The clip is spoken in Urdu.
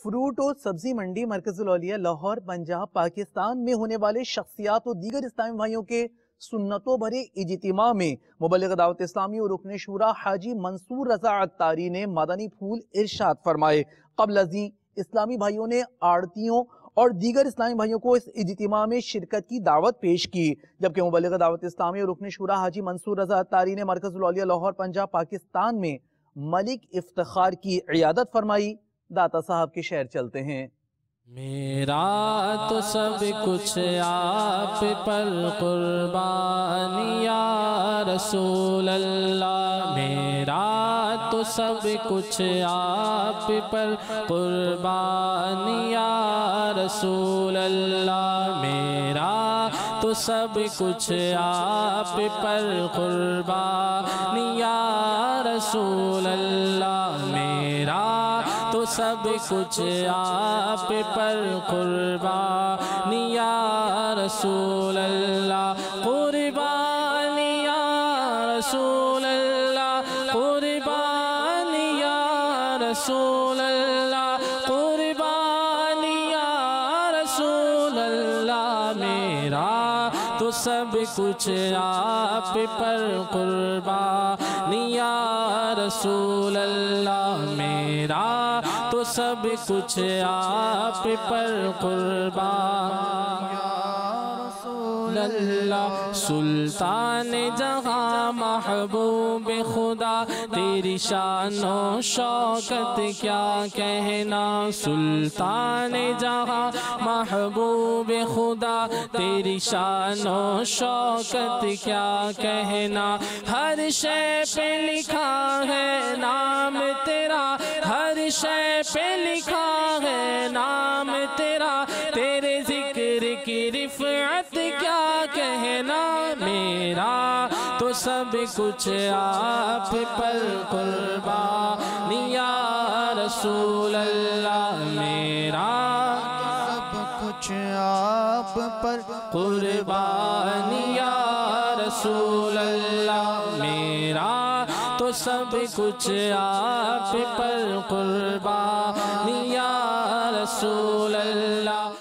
فروٹ اور سبزی منڈی مرکز الاولیاء لاہور پنجاب پاکستان میں ہونے والے شخصیات اور دیگر اسلامی بھائیوں کے سنتوں بھرے اجتماع میں مبلغ دعوت اسلامی اور رکن شورا حاجی منصور رضا عطاری نے مدنی پھول ارشاد فرمائے۔ قبل ازیں اسلامی بھائیوں نے آڑتیوں اور دیگر اسلامی بھائیوں کو اس اجتماع میں شرکت کی دعوت پیش کی، جبکہ مبلغ دعوت اسلامی اور رکن شورا حاجی منصور رضا عطاری نے مرکز الاولیاء لاہور پنجاب پاکستان میں ملک افتخار کی عیادت فرمائی۔ داتا صاحب کے شعر چلتے ہیں۔ میرا تو سب کچھ آپ پر قربان یا رسول اللہ، میرا تو سب کچھ آپ پر قربان یا رسول اللہ، میرا تو سب کچھ آپ پر قربان یا رسول اللہ، میرا تو سب کچھ آپ پر قربان یا رسول اللہ، قربان یا رسول اللہ، قربان یا رسول اللہ، قربان یا رسول اللہ، میرا تو سب کچھ آپ پر قربان یا رسول اللہ، میرا تو سب کچھ آپ پر قربان یا رسول اللہ۔ سلطان جہاں محبوب خدا، تیری شان و شوکت کیا کہنا، سلطان جہاں محبوب خدا، تیری شان و شوکت کیا کہنا، ہر شے پہ لکھا ہے نام تیرا، ہر شے پہ لکھا ہے نام تیرا، تیرے ذکر کی رفعت کیا کہنا، میرا تو سب کچھ آپ پر قربان یا رسول اللہ، میرا سب کچھ آپ پر قربان یا رسول اللہ، میرا تو سب کچھ آپ پر قربان یا رسول اللہ۔